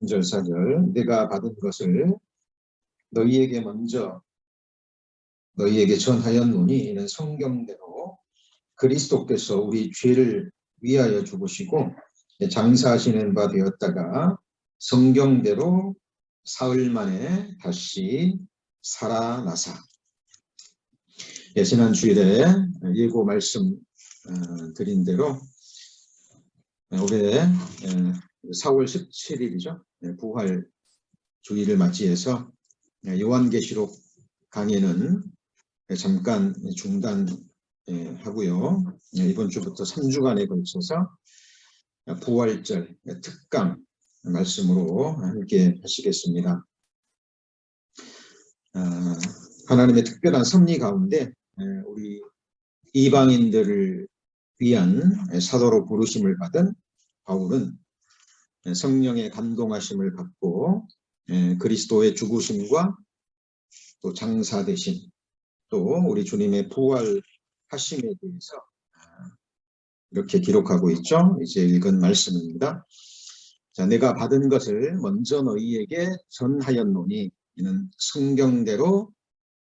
3절 4절 내가 받은 것을 너희에게 먼저 너희에게 전하였노니 이는 성경대로 그리스도께서 우리 죄를 위하여 죽으시고 장사하시는 바 되었다가 성경대로 사흘 만에 다시 살아나사. 지난 주일에 예고 말씀 드린 대로 올해 4월 17일이죠. 부활 주일을 맞이해서 요한계시록 강의는 잠깐 중단하고요. 이번 주부터 3주간에 걸쳐서 부활절 특강 말씀으로 함께 하시겠습니다. 하나님의 특별한 섭리 가운데 우리 이방인들을 위한 사도로 부르심을 받은 바울은 성령의 감동하심을 받고 그리스도의 죽으심과 또 장사되심 또 우리 주님의 부활하심에 대해서 이렇게 기록하고 있죠. 이제 읽은 말씀입니다. 자, 내가 받은 것을 먼저 너희에게 전하였노니 이는 성경대로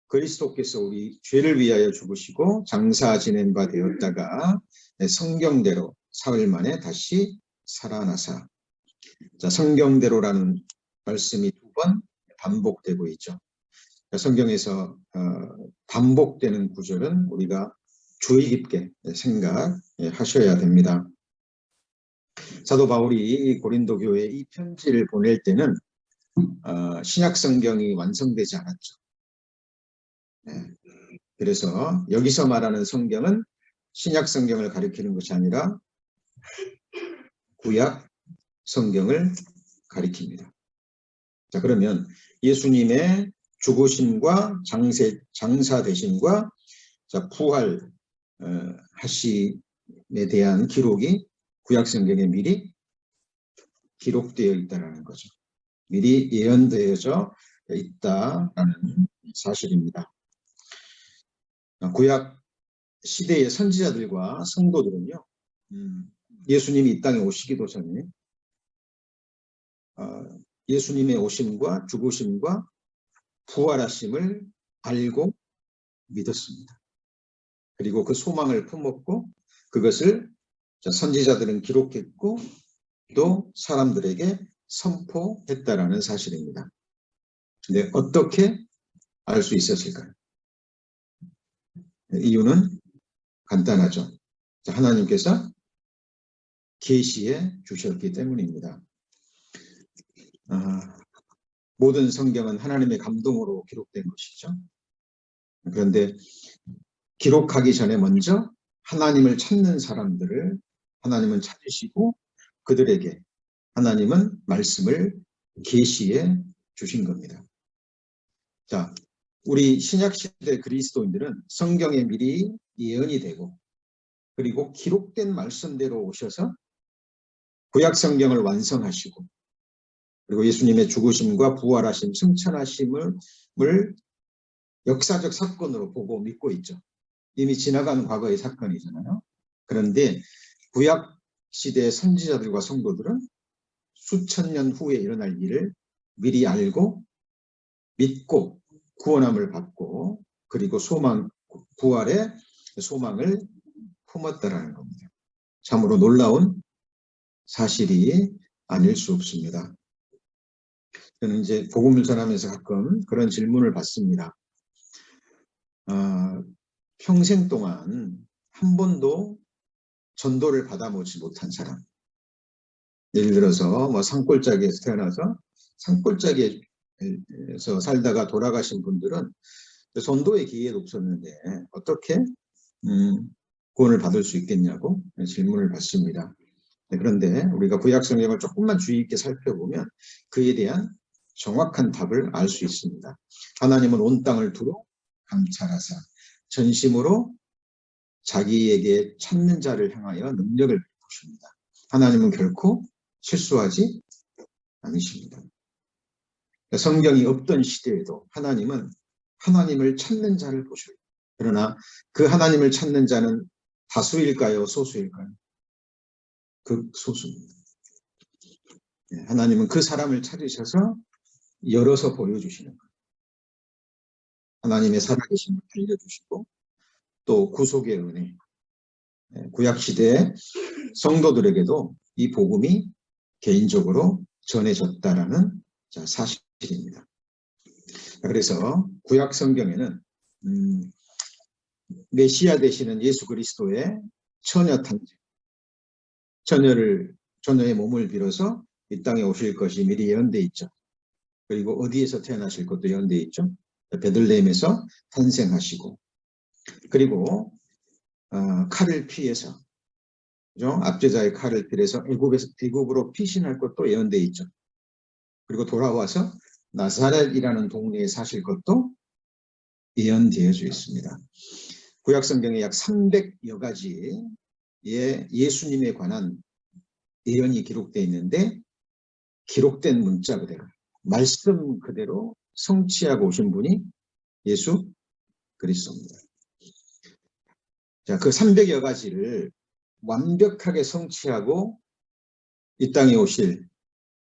그리스도께서 우리 죄를 위하여 죽으시고 장사 지낸 바 되었다가 성경대로 사흘 만에 다시 살아나사. 자, 성경대로라는 말씀이 2번 반복되고 있죠. 성경에서 반복되는 구절은 우리가 주의 깊게 생각하셔야 됩니다. 사도 바울이 고린도 교회에 이 편지를 보낼 때는 신약 성경이 완성되지 않았죠. 그래서 여기서 말하는 성경은 신약 성경을 가리키는 것이 아니라 구약 성경을 가리킵니다. 자, 그러면 예수님의 죽으심과 장사되심과 부활 하심에 대한 기록이 구약 성경에 미리 기록되어 있다는 거죠. 미리 예언되어져 있다라는 사실입니다. 구약 시대의 선지자들과 성도들은요, 예수님이 이 땅에 오시기도 전에 예수님의 오심과 죽으심과 부활하심을 알고 믿었습니다. 그리고 그 소망을 품었고 그것을 선지자들은 기록했고 또 사람들에게 선포했다라는 사실입니다. 근데 어떻게 알 수 있었을까요? 이유는 간단하죠. 하나님께서 계시해 주셨기 때문입니다. 모든 성경은 하나님의 감동으로 기록된 것이죠. 그런데 기록하기 전에 먼저 하나님을 찾는 사람들을 하나님은 찾으시고 그들에게 하나님은 말씀을 계시해 주신 겁니다. 자, 우리 신약시대 그리스도인들은 성경에 미리 예언이 되고 그리고 기록된 말씀대로 오셔서 구약 성경을 완성하시고 그리고 예수님의 죽으심과 부활하심, 승천하심을 역사적 사건으로 보고 믿고 있죠. 이미 지나간 과거의 사건이잖아요. 그런데 구약 시대의 선지자들과 성도들은 수천 년 후에 일어날 일을 미리 알고 믿고 구원함을 받고 그리고 부활의 소망을 품었다라는 겁니다. 참으로 놀라운 사실이 아닐 수 없습니다. 저는 이제 복음을 전하면서 가끔 그런 질문을 받습니다. 평생 동안 한 번도 전도를 받아보지 못한 사람. 예를 들어서 산골짜기에서 태어나서 산골짜기에서 살다가 돌아가신 분들은 전도의 기회도 없었는데 어떻게 구원을 받을 수 있겠냐고 질문을 받습니다. 그런데 우리가 구약 성경을 조금만 주의 있게 살펴보면 그에 대한 정확한 답을 알 수 있습니다. 하나님은 온 땅을 두루 감찰하사 전심으로 자기에게 찾는 자를 향하여 능력을 베푸십니다. 하나님은 결코 실수하지 않으십니다. 성경이 없던 시대에도 하나님은 하나님을 찾는 자를 보십니다. 그러나 그 하나님을 찾는 자는 다수일까요? 소수일까요? 극소수입니다. 하나님은 그 사람을 찾으셔서 열어서 보여주시는 거예요. 하나님의 살아계심을 알려주시고 또 구속의 은혜, 구약시대 성도들에게도 이 복음이 개인적으로 전해졌다라는 사실입니다. 그래서 구약 성경에는 메시아 되시는 예수 그리스도의 처녀 탄생, 처녀의 몸을 빌어서 이 땅에 오실 것이 미리 예언되어 있죠. 그리고 어디에서 태어나실 것도 예언되어 있죠. 베들레헴에서 탄생하시고, 그리고 칼을 피해서, 그죠? 압제자의 칼을 피해서 애굽으로 피신할 것도 예언되어 있죠. 그리고 돌아와서 나사렛이라는 동네에 사실 것도 예언되어져 있습니다. 구약 성경에 약 300여 가지의 예수님에 관한 예언이 기록되어 있는데, 기록된 문자 그대로, 말씀 그대로 성취하고 오신 분이 예수 그리스도입니다. 자, 그 300여 가지를 완벽하게 성취하고 이 땅에 오실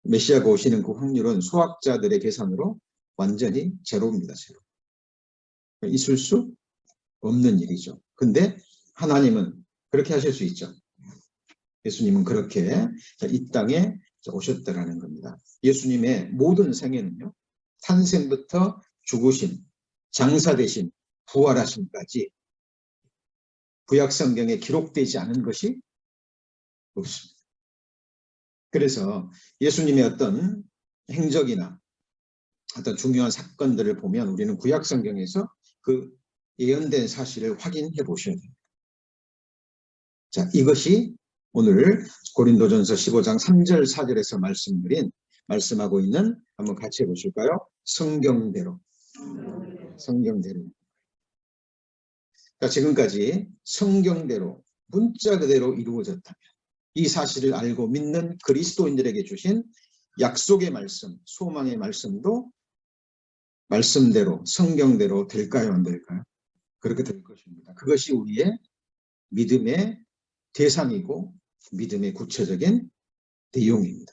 메시아가 오시는 그 확률은 수학자들의 계산으로 완전히 제로입니다. 제로. 있을 수 없는 일이죠. 근데 하나님은 그렇게 하실 수 있죠. 예수님은 그렇게 이 땅에 오셨다라는 겁니다. 예수님의 모든 생애는요, 탄생부터 죽으신, 장사되신, 부활하심까지 구약 성경에 기록되지 않은 것이 없습니다. 그래서 예수님의 어떤 행적이나 어떤 중요한 사건들을 보면 우리는 구약 성경에서 그 예언된 사실을 확인해 보셔야 됩니다. 자, 이것이 오늘 고린도전서 15장 3절 4절에서 말씀하고 있는, 한번 같이 해보실까요? 성경대로. 자, 지금까지 성경대로 문자 그대로 이루어졌다면 이 사실을 알고 믿는 그리스도인들에게 주신 약속의 말씀, 소망의 말씀도 말씀대로, 성경대로 될까요? 안 될까요? 그렇게 될 것입니다. 그것이 우리의 믿음의 대상이고 믿음의 구체적인 내용입니다.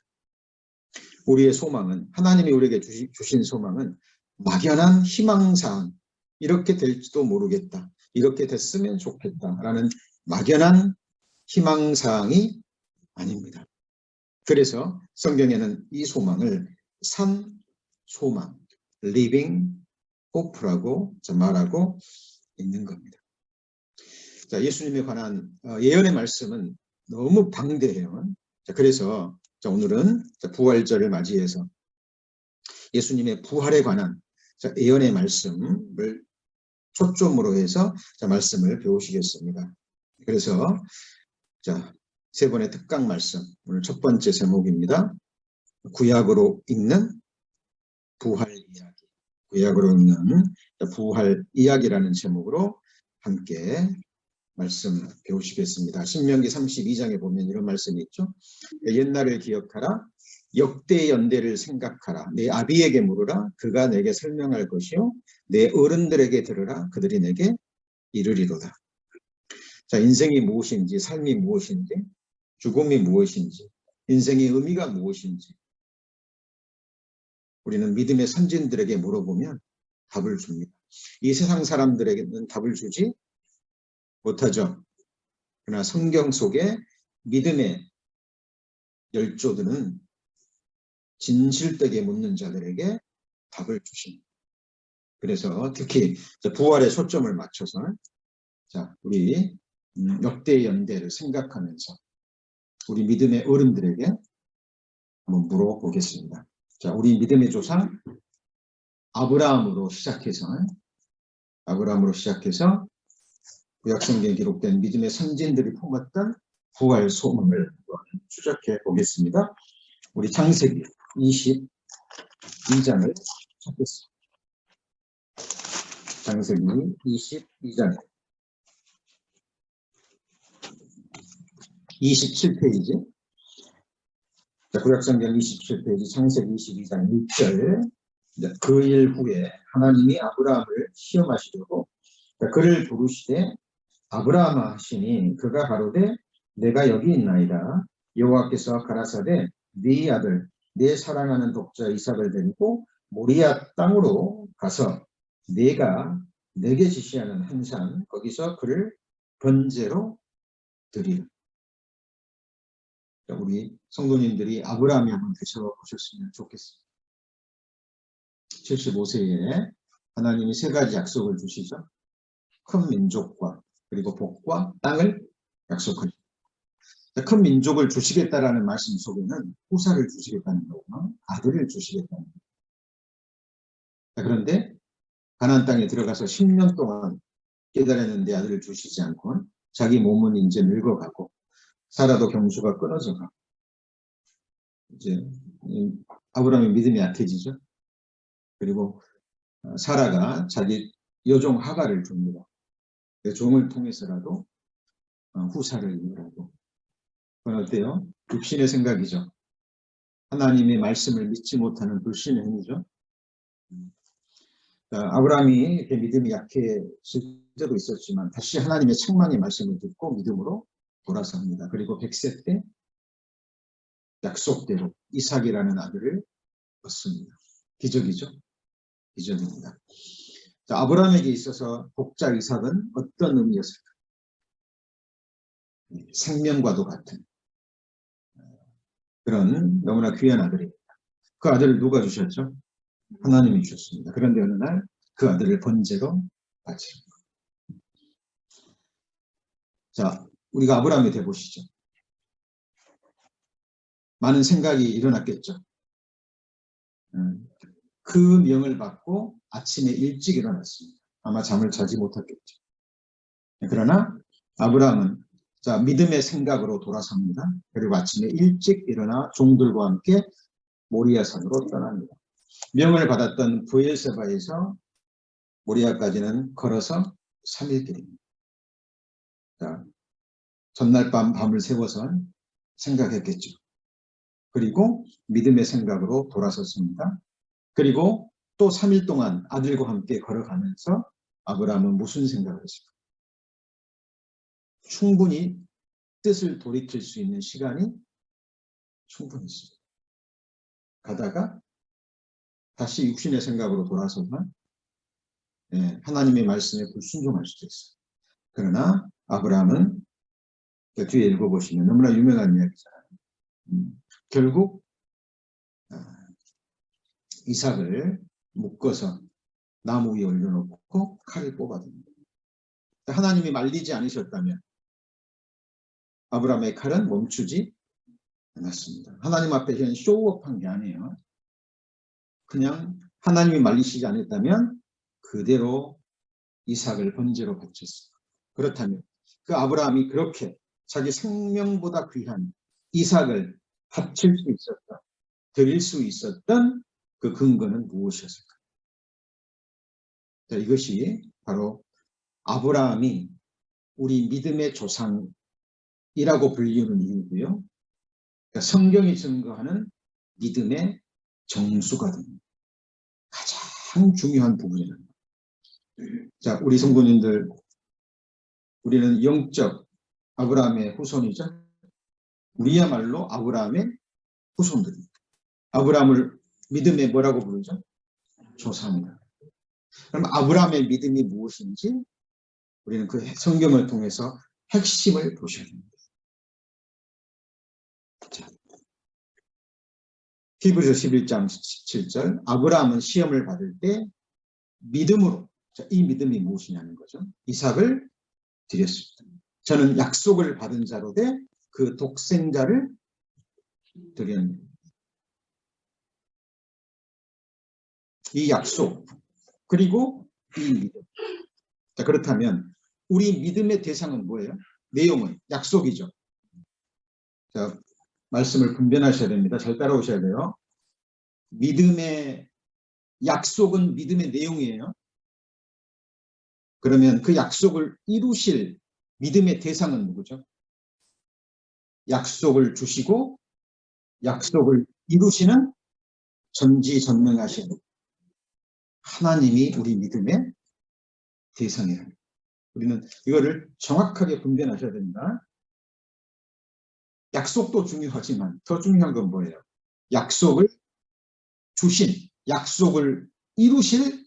우리의 소망은, 하나님이 우리에게 주신 소망은 막연한 희망사항, 이렇게 될지도 모르겠다, 이렇게 됐으면 좋겠다라는 막연한 희망사항이 아닙니다. 그래서 성경에는 이 소망을 산 소망, living hope라고 말하고 있는 겁니다. 자, 예수님에 관한 예언의 말씀은 너무 방대해요. 자, 그래서 오늘은 부활절을 맞이해서 예수님의 부활에 관한 예언의 말씀을 초점으로 해서 말씀을 배우시겠습니다. 그래서 세 번의 특강 말씀, 오늘 첫 번째 제목입니다. 구약으로 읽는 부활 이야기. 구약으로 읽는 부활 이야기라는 제목으로 함께 말씀 배우시겠습니다. 신명기 32장에 보면 이런 말씀이 있죠. 옛날을 기억하라. 역대 연대를 생각하라. 내 아비에게 물으라. 그가 내게 설명할 것이요. 내 어른들에게 들으라. 그들이 내게 이르리로다. 자, 인생이 무엇인지, 삶이 무엇인지, 죽음이 무엇인지, 인생의 의미가 무엇인지 우리는 믿음의 선진들에게 물어보면 답을 줍니다. 이 세상 사람들에게는 답을 주지 못하죠. 그러나 성경 속에 믿음의 열조들은 진실되게 묻는 자들에게 답을 주십니다. 그래서 특히 부활에 초점을 맞춰서 우리 역대 연대를 생각하면서 우리 믿음의 어른들에게 한번 물어보겠습니다. 자, 우리 믿음의 조상 아브라함으로 시작해서 구약성경에 기록된 믿음의 선진들이 품었던 부활 소망을 추적해 보겠습니다. 우리 창세기 22장을 찾겠습니다. 창세기 22장 27페이지. 구약성경 27페이지 창세기 22장 6절. 그 일 후에 하나님이 아브라함을 시험하시려고 그를 부르시되 아브라함아 하시니 그가 가로되 내가 여기 있나이다. 여호와께서 가라사대 네 아들 내 사랑하는 독자 이삭을 데리고 모리아 땅으로 가서 내가 내게 지시하는 한 산 거기서 그를 번제로 드리라. 우리 성도님들이 아브라함이 한번 되셔보셨으면 좋겠습니다. 75세에 하나님이 세 가지 약속을 주시죠. 큰 민족과 그리고 복과 땅을 약속하십니다. 큰 민족을 주시겠다라는 말씀 속에는 후사를 주시겠다는 거구나. 아들을 주시겠다는 거예요. 그런데 가나안 땅에 들어가서 10년 동안 기다렸는데 아들을 주시지 않고 자기 몸은 이제 늙어가고 사라도 경수가 끊어져가 이제 아브라함의 믿음이 약해지죠. 그리고 사라가 자기 여종 하가를 줍니다. 그 종을 통해서라도 후사를 이루라고. 그건 어때요? 육신의 생각이죠. 하나님의 말씀을 믿지 못하는 불신의 행위죠. 아브라함이 이렇게 믿음이 약해질 때도 있었지만 다시 하나님의 책망의 말씀을 듣고 믿음으로 돌아섭니다. 그리고 100세 때 약속대로 이삭이라는 아들을 얻습니다. 기적이죠. 기적입니다. 자, 아브라함에게 있어서 독자 이삭은 어떤 의미였을까? 생명과도 같은 그런 너무나 귀한 아들입니다. 그 아들을 누가 주셨죠? 하나님이 주셨습니다. 그런데 어느 날 그 아들을 번제로 바치는 것. 자, 우리가 아브라함이 돼보시죠. 많은 생각이 일어났겠죠. 그 명을 받고 아침에 일찍 일어났습니다. 아마 잠을 자지 못했겠죠. 그러나 아브라함은 자, 믿음의 생각으로 돌아섭니다. 그리고 아침에 일찍 일어나 종들과 함께 모리아산으로 떠납니다. 명을 받았던 브엘세바에서 모리아까지는 걸어서 3일 길입니다. 자, 전날 밤을 새워서 생각했겠죠. 그리고 믿음의 생각으로 돌아섰습니다. 그리고 또 3일 동안 아들과 함께 걸어가면서 아브라함은 무슨 생각을 했을까? 충분히 뜻을 돌이킬 수 있는 시간이 충분히 있습니다. 가다가 다시 육신의 생각으로 돌아서면 하나님의 말씀에 불순종할 수도 있어요. 그러나 아브라함은 뒤에 읽어보시면 너무나 유명한 이야기잖아요. 결국 이삭을 묶어서 나무 위에 올려놓고 칼을 뽑아듭니다. 하나님이 말리지 않으셨다면 아브라함의 칼은 멈추지 않았습니다. 하나님 앞에 그냥 쇼업한 게 아니에요. 그냥 하나님이 말리시지 않았다면 그대로 이삭을 번제로 바쳤습니다. 그렇다면 그 아브라함이 그렇게 자기 생명보다 귀한 이삭을 바칠 수 있었던, 드릴 수 있었던 그 근거는 무엇이었을까? 자, 이것이 바로 아브라함이 우리 믿음의 조상이라고 불리는 이유고요. 그러니까 성경이 증거하는 믿음의 정수가 됩니다. 가장 중요한 부분이라는 거예요. 자, 우리 성도님들, 우리는 영적 아브라함의 후손이죠. 우리야말로 아브라함의 후손들입니다. 아브라함을 믿음의 뭐라고 부르죠? 조상이다. 그럼 아브라함의 믿음이 무엇인지 우리는 그 성경을 통해서 핵심을 보셔야 됩니다. 자, 히브리서 11장 17절 아브라함은 시험을 받을 때 믿음으로, 자, 이 믿음이 무엇이냐는 거죠. 이삭을 드렸습니다. 저는 약속을 받은 자로 돼 그 독생자를 드렸습니다. 이 약속 그리고 이 믿음. 자, 그렇다면 우리 믿음의 대상은 뭐예요? 내용은 약속이죠. 자, 말씀을 분별하셔야 됩니다. 잘 따라오셔야 돼요. 믿음의 약속은 믿음의 내용이에요. 그러면 그 약속을 이루실 믿음의 대상은 누구죠? 약속을 주시고 약속을 이루시는 전지전능하신 하나님이 우리 믿음의 대상이에요. 우리는 이거를 정확하게 분별하셔야 됩니다. 약속도 중요하지만 더 중요한 건 뭐예요? 약속을 주신, 약속을 이루실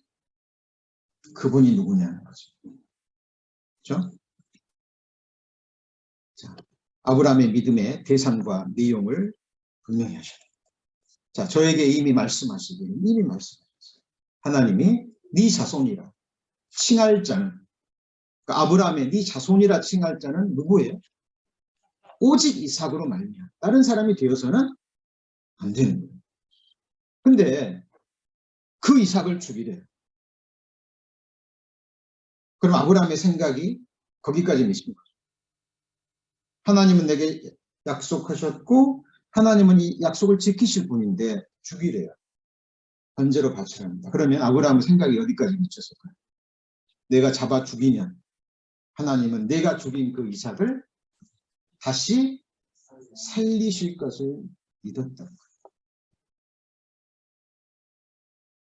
그분이 누구냐는 거죠. 그렇죠? 자, 아브라함의 믿음의 대상과 내용을 분명히 하셔야 돼요. 자, 저에게 이미 말씀하셨어요. 하나님이 네 자손이라 칭할 자는, 그러니까 아브라함의 네 자손이라 칭할 자는 누구예요? 오직 이삭으로 말미암아 다른 사람이 되어서는 안 되는 거예요. 근데 그 이삭을 죽이래요. 그럼 아브라함의 생각이 거기까지 미친 거죠. 하나님은 내게 약속하셨고 하나님은 이 약속을 지키실 분인데 죽이래요. 번제로 바치랍니다. 그러면 아브라함의 생각이 어디까지 미쳤을까요? 내가 잡아 죽이면 하나님은 내가 죽인 그 이삭을 다시 살리실 것을 믿었다.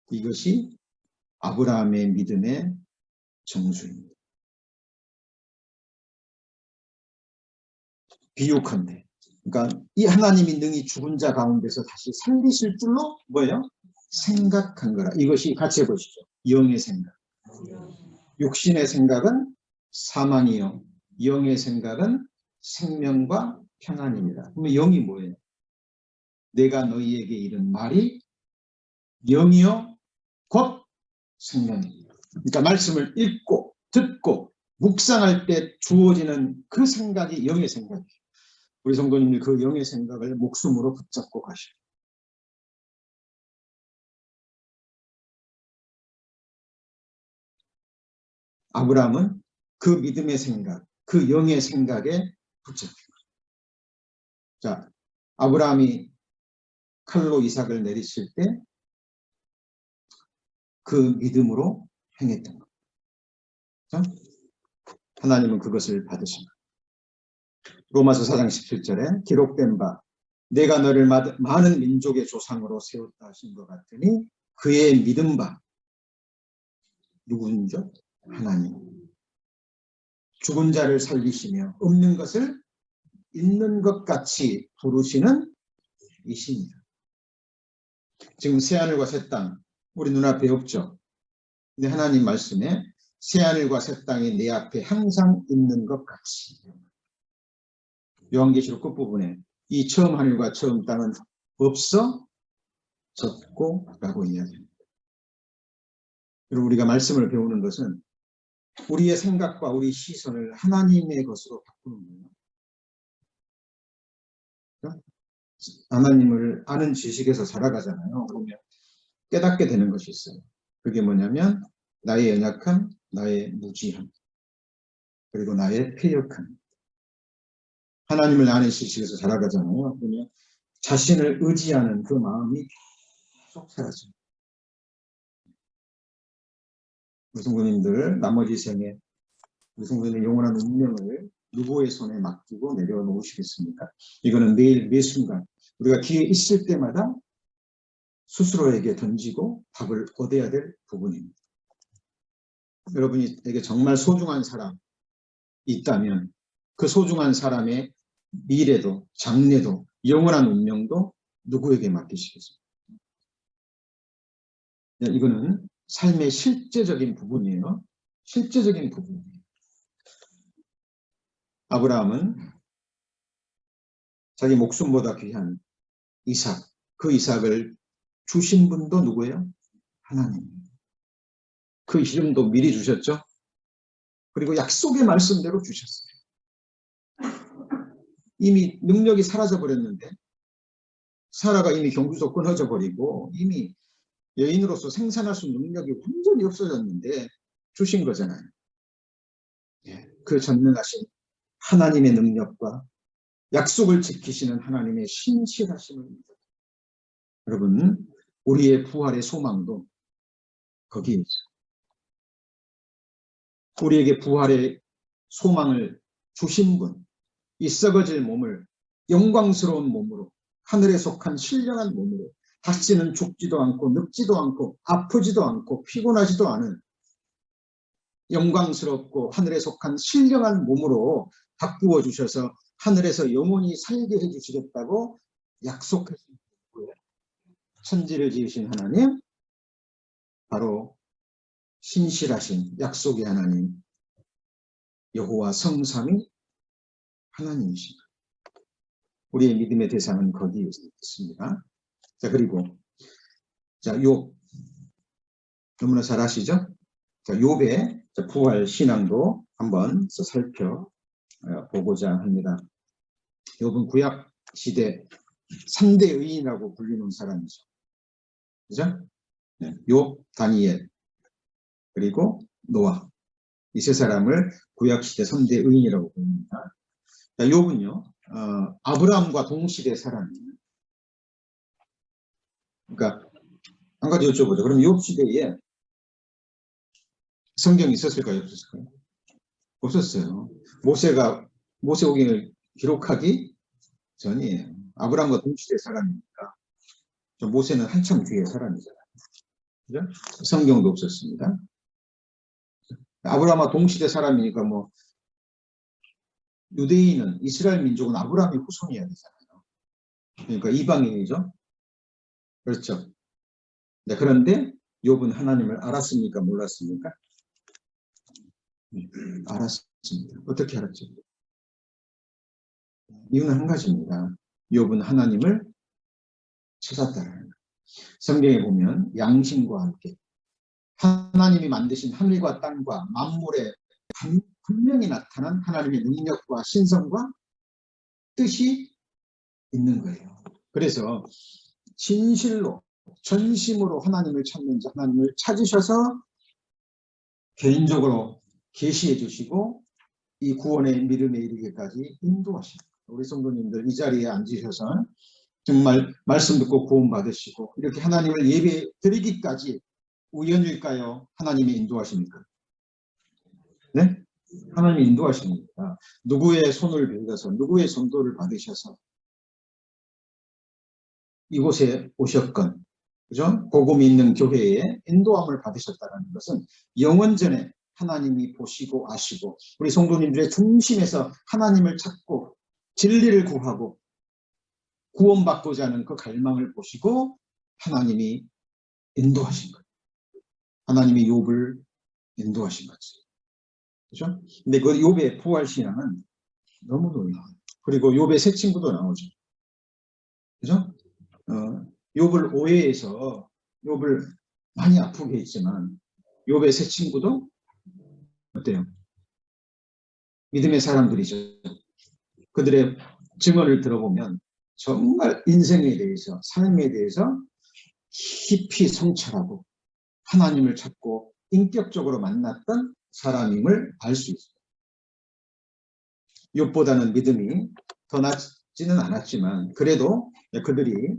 이것이 아브라함의 믿음의 정수입니다. 비유컨대, 그러니까 이 하나님이 능히 죽은 자 가운데서 다시 살리실 줄로 뭐예요? 생각한 거라. 이것이 같이 해보시죠. 영의 생각. 육신의 생각은 사망이요, 영의 생각은 생명과 평안입니다. 그러면 영이 뭐예요? 내가 너희에게 이른 말이 영이요 곧 생명입니다. 그러니까 말씀을 읽고 듣고 묵상할 때 주어지는 그 생각이 영의 생각이에요. 우리 성도님들 그 영의 생각을 목숨으로 붙잡고 가시오. 아브라함은 그 믿음의 생각, 그 영의 생각에 붙잡힌 거예요. 자, 아브라함이 칼로 이삭을 내리칠 때 그 믿음으로 행했던 것. 하나님은 그것을 받으신 것. 로마서 4장 17절에 기록된 바 내가 너를 많은 민족의 조상으로 세웠다 하신 것 같으니 그의 믿음 바 누구죠? 하나님. 죽은 자를 살리시며 없는 것을 있는 것 같이 부르시는 이십니다. 지금 새하늘과 새 땅 우리 눈앞에 없죠. 근데 하나님 말씀에 새하늘과 새 땅이 내 앞에 항상 있는 것 같이. 요한계시록 끝부분에 이 처음 하늘과 처음 땅은 없어졌고 라고 이야기합니다. 그리고 우리가 말씀을 배우는 것은 우리의 생각과 우리 시선을 하나님의 것으로 바꾸는 거예요. 그러니까 하나님을 아는 지식에서 살아가잖아요. 그러면 깨닫게 되는 것이 있어요. 그게 뭐냐면 나의 연약함, 나의 무지함, 그리고 나의 패역함. 하나님을 아는 지식에서 살아가잖아요. 그러면 자신을 의지하는 그 마음이 계속 사라져요. 우리 성도님들 나머지 생에 우리 성도님의 영원한 운명을 누구의 손에 맡기고 내려놓으시겠습니까? 이거는 매일 매 순간 우리가 기회 있을 때마다 스스로에게 던지고 답을 얻어야 될 부분입니다. 여러분에게 정말 소중한 사람이 있다면 그 소중한 사람의 미래도 장래도 영원한 운명도 누구에게 맡기시겠습니까? 이거는 삶의 실제적인 부분이에요. 실제적인 부분이에요. 아브라함은 자기 목숨보다 귀한 이삭, 그 이삭을 주신 분도 누구예요? 하나님. 그 이름도 미리 주셨죠? 그리고 약속의 말씀대로 주셨어요. 이미 능력이 사라져버렸는데 사라가 이미 경주소 끊어져 버리고 이미 여인으로서 생산할 수 있는 능력이 완전히 없어졌는데 주신 거잖아요. 그 전능하신 하나님의 능력과 약속을 지키시는 하나님의 신실하심을 믿어요. 여러분, 우리의 부활의 소망도 거기에 있어요. 우리에게 부활의 소망을 주신 분, 이 썩어질 몸을 영광스러운 몸으로, 하늘에 속한 신령한 몸으로 다시는 죽지도 않고 늙지도 않고 아프지도 않고 피곤하지도 않은 영광스럽고 하늘에 속한 신령한 몸으로 바꾸어 주셔서 하늘에서 영원히 살게 해주시겠다고 약속하신 거예요. 천지를 지으신 하나님, 바로 신실하신 약속의 하나님 여호와 성삼위 하나님이십니다. 우리의 믿음의 대상은 거기에 있습니다. 자, 그리고 자, 욥 너무나 잘 아시죠? 자, 욥의 부활 신앙도 한번 살펴보고자 합니다. 욥은 구약 시대 3대 의인이라고 불리는 사람이죠. 그죠? 네, 욥, 다니엘, 그리고 노아. 이 세 사람을 구약 시대 3대 의인이라고 부릅니다. 자, 욥은요, 아브라함과 동시대 사람이에요. 그러니까 한 가지 여쭤보죠. 그럼 욥 시대에 성경이 있었을까요? 없었을까요? 없었어요. 모세오경을 기록하기 전이에요. 아브라함과 동시대 사람이니까. 모세는 한참 뒤에 사람이잖아요. 그죠? 성경도 없었습니다. 아브라함과 동시대 사람이니까 뭐 유대인은 이스라엘 민족은 아브라함의 후손이어야 되잖아요. 그러니까 이방인이죠. 그렇죠. 네, 그런데 욥은 하나님을 알았습니까? 몰랐습니까? 알았습니다. 어떻게 알았죠? 이유는 한 가지입니다. 욥은 하나님을 찾았다는 거예요. 성경에 보면 양심과 함께 하나님이 만드신 하늘과 땅과 만물에 분명히 나타난 하나님의 능력과 신성과 뜻이 있는 거예요. 그래서 진실로 전심으로 하나님을 찾는 자, 하나님을 찾으셔서 개인적으로 계시해 주시고 이 구원의 믿음에 이르기까지 인도하십니다. 우리 성도님들 이 자리에 앉으셔서 정말 말씀 듣고 구원 받으시고 이렇게 하나님을 예배 드리기까지 우연일까요? 하나님이 인도하십니까? 네? 하나님이 인도하십니다. 누구의 손을 빌려서 누구의 전도를 받으셔서 이곳에 오셨건, 그죠? 복음이 있는 교회에 인도함을 받으셨다는 것은 영원전에 하나님이 보시고 아시고 우리 성도님들의 중심에서 하나님을 찾고 진리를 구하고 구원받고자 하는 그 갈망을 보시고 하나님이 인도하신 거예요. 하나님이 욥을 인도하신 거죠. 그죠? 근데 그 욥의 부활 신앙은 너무 놀라워요. 그리고 욥의 새 친구도 나오죠. 그죠? 욥을 오해해서 욥을 많이 아프게 했지만 욥의 새 친구도 어때요? 믿음의 사람들이죠. 그들의 증언을 들어보면 정말 인생에 대해서 삶에 대해서 깊이 성찰하고 하나님을 찾고 인격적으로 만났던 사람임을 알 수 있어요. 욥보다는 믿음이 더 낫지는 않았지만 그래도 그들이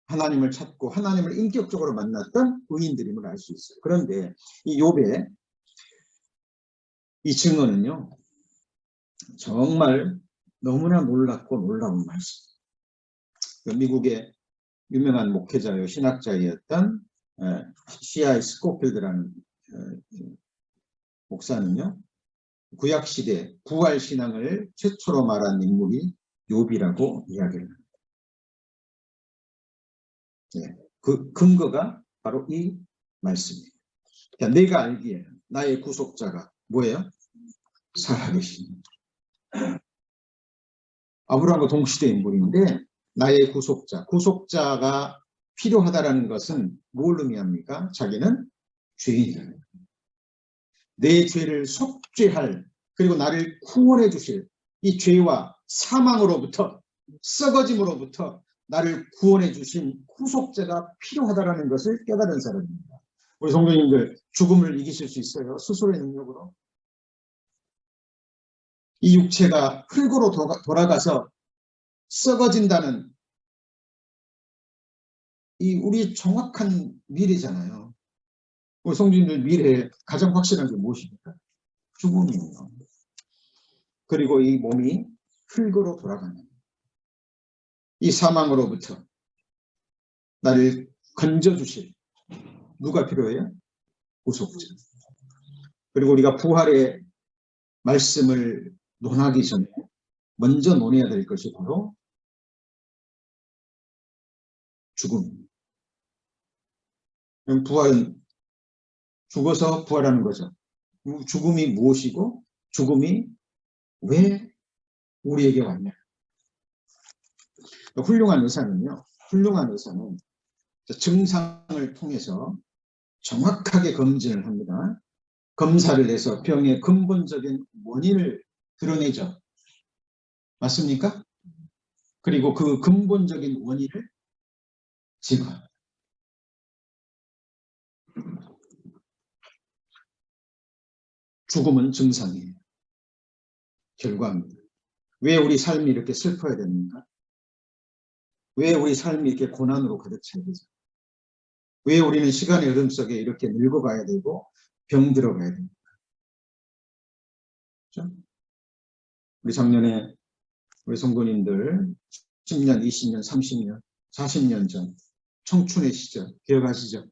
하나님을 찾고 하나님을 인격적으로 만났던 의인들임을 알 수 있어요. 그런데 이 욥의 이 증언은요, 정말 너무나 놀랍고 놀라운 말씀. 미국의 유명한 목회자요 신학자였던 C.I. 스코필드라는 목사는요, 구약시대 부활신앙을 최초로 말한 인물이 욥이라고 이야기를 합니다. 네, 그 근거가 바로 이 말씀이에요. 그러니까 내가 알기에는 나의 구속자가 뭐예요? 살아계신 아브라함과 동시대 인물인데 나의 구속자가 필요하다라는 것은 뭘 의미합니까? 자기는 죄인이라는 거예요. 내 죄를 속죄할 그리고 나를 구원해 주실 이 죄와 사망으로부터 썩어짐으로부터 나를 구원해 주신 구속자가 필요하다는 것을 깨달은 사람입니다. 우리 성도님들 죽음을 이기실 수 있어요? 스스로의 능력으로? 이 육체가 흙으로 돌아가서 썩어진다는 이 우리 정확한 미래잖아요. 우리 성도님들 미래에 가장 확실한 게 무엇입니까? 죽음이에요. 그리고 이 몸이 흙으로 돌아가는 이 사망으로부터 나를 건져주실 누가 필요해요? 구속자. 그리고 우리가 부활의 말씀을 논하기 전에 먼저 논해야 될 것이 바로 죽음. 그럼 부활은 죽어서 부활하는 거죠. 죽음이 무엇이고 죽음이 왜 우리에게 왔냐. 훌륭한 의사는 증상을 통해서 정확하게 검진을 합니다. 검사를 해서 병의 근본적인 원인을 드러내죠. 맞습니까? 그리고 그 근본적인 원인을 제거합니다. 죽음은 증상이에요. 결과입니다. 왜 우리 삶이 이렇게 슬퍼야 됩니까? 왜 우리 삶이 이렇게 고난으로 가득 차야 되죠? 왜 우리는 시간의 흐름 속에 이렇게 늙어가야 되고 병들어가야 됩니까? 그렇죠? 우리 작년에 우리 성도님들 10년, 20년, 30년, 40년 전 청춘의 시절 기억하시죠?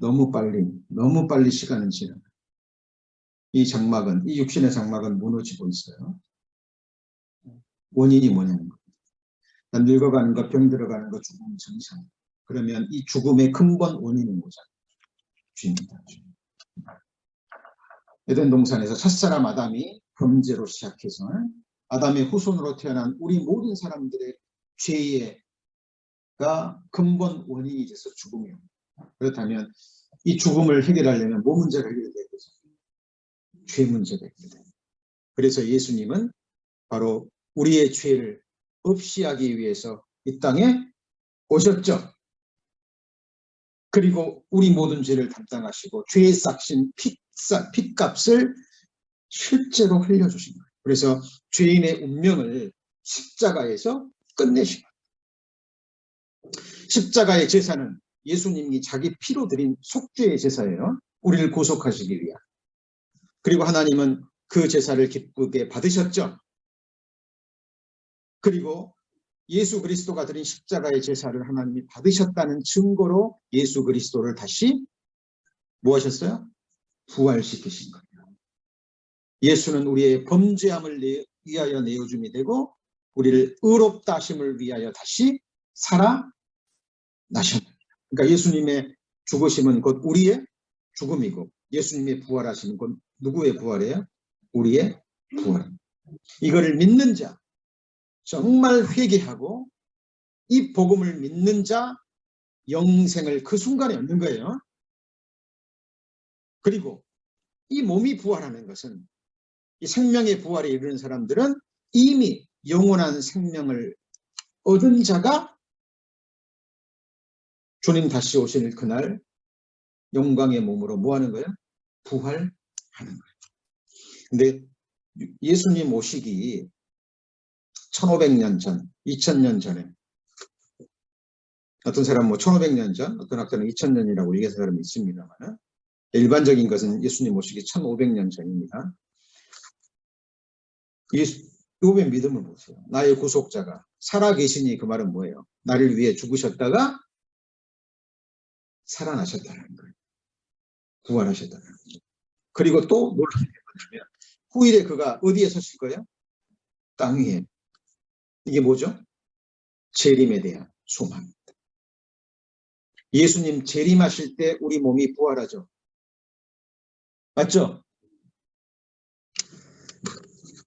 너무 빨리 시간은 지나. 이 육신의 장막은 무너지고 있어요. 원인이 뭐냐는 겁니다. 늙어가는 것, 병들어가는 것, 죽음은 정상. 그러면 이 죽음의 근본 원인은 뭐죠? 죄입니다. 에덴 동산에서 첫사람 아담이 범죄로 시작해서 아담의 후손으로 태어난 우리 모든 사람들의 죄가 근본 원인이 돼서 죽음이에요. 그렇다면 이 죽음을 해결하려면 뭐 문제가 해결돼야 되죠? 죄 문제가 해결돼요. 그래서 예수님은 바로 우리의 죄를 없이 하기 위해서 이 땅에 오셨죠. 그리고 우리 모든 죄를 담당하시고 죄의 싹신 핏값을 실제로 흘려주신 거예요. 그래서 죄인의 운명을 십자가에서 끝내신 거예요. 십자가의 제사는 예수님이 자기 피로 드린 속죄의 제사예요. 우리를 구속하시기 위한. 그리고 하나님은 그 제사를 기쁘게 받으셨죠. 그리고 예수 그리스도가 드린 십자가의 제사를 하나님이 받으셨다는 증거로 예수 그리스도를 다시 뭐 하셨어요? 부활시키신 거예요. 예수는 우리의 범죄함을 위하여 내어줌이 되고 우리를 의롭다 하심을 위하여 다시 살아나셨습니다. 그러니까 예수님의 죽으심은 곧 우리의 죽음이고 예수님의 부활하심은 곧 누구의 부활이에요? 우리의 부활입니다. 이거를 믿는 자, 정말 회개하고 이 복음을 믿는 자 영생을 그 순간에 얻는 거예요. 그리고 이 몸이 부활하는 것은 이 생명의 부활에 이르는 사람들은 이미 영원한 생명을 얻은 자가 주님 다시 오실 그날 영광의 몸으로 뭐 하는 거예요? 부활하는 거예요. 근데 예수님 오시기 1500년 전, 2000년 전에 어떤 사람은 뭐 1500년 전, 어떤 학자는 2000년이라고 얘기하는 사람이 있습니다만 일반적인 것은 예수님 오시기 1500년 전입니다. 욥의 믿음을 보세요. 나의 구속자가 살아계시니 그 말은 뭐예요? 나를 위해 죽으셨다가 살아나셨다는 거예요. 부활하셨다는 거예요. 그리고 또 놀라운 게 뭐냐면 후일에 그가 어디에 서실 거예요? 땅 위에. 이게 뭐죠? 재림에 대한 소망입니다. 예수님 재림하실 때 우리 몸이 부활하죠. 맞죠?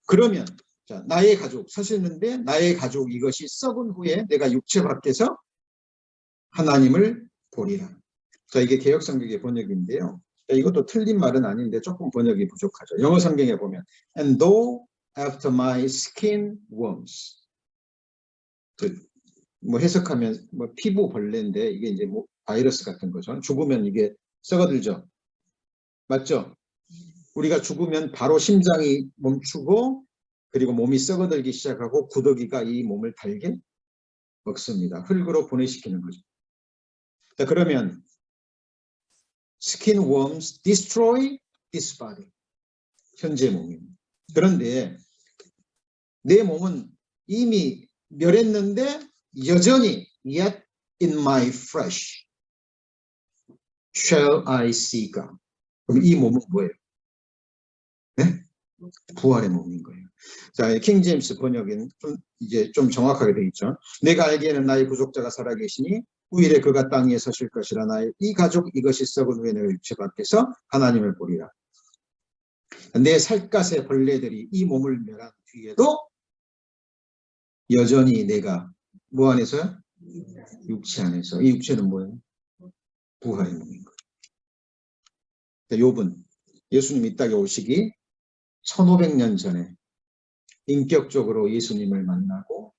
그러면 자, 나의 가족 서시는데 나의 가족 이것이 썩은 후에 내가 육체 밖에서 하나님을 보리라. 자, 이게 개역성경의 번역인데요. 자, 이것도 틀린 말은 아닌데 조금 번역이 부족하죠. 영어 성경에 보면 And though after my skin worms, 뭐 해석하면 뭐 피부 벌레인데 이게 이제 뭐 바이러스 같은 거죠. 죽으면 이게 썩어들죠. 맞죠? 우리가 죽으면 바로 심장이 멈추고 그리고 몸이 썩어들기 시작하고 구더기가 이 몸을 달게 먹습니다. 흙으로 분해시키는 거죠. 자, 그러면 skin worms destroy this body. 현재 몸입니다. 그런데 내 몸은 이미 멸했는데 여전히 yet in my flesh shall I see God. 그럼 이 몸은 뭐예요? 네? 부활의 몸인 거예요. 자, 킹 제임스 번역은 이제 좀 정확하게 되어 있죠. 내가 알기에는 나의 부족자가 살아계시니 후일에 그가 땅 위에 서실 것이라. 나의 이 가족 이것이 썩은 후에 내가 육체 밖에서 하나님을 보리라. 내 살갗의 벌레들이 이 몸을 멸한 뒤에도 여전히 내가 뭐 안에서요? 육체 안에서. 이 육체는 뭐예요? 부활의 몸인 거예요. 욥은 예수님 이 땅에 오시기 1500년 전에 인격적으로 예수님을 만나고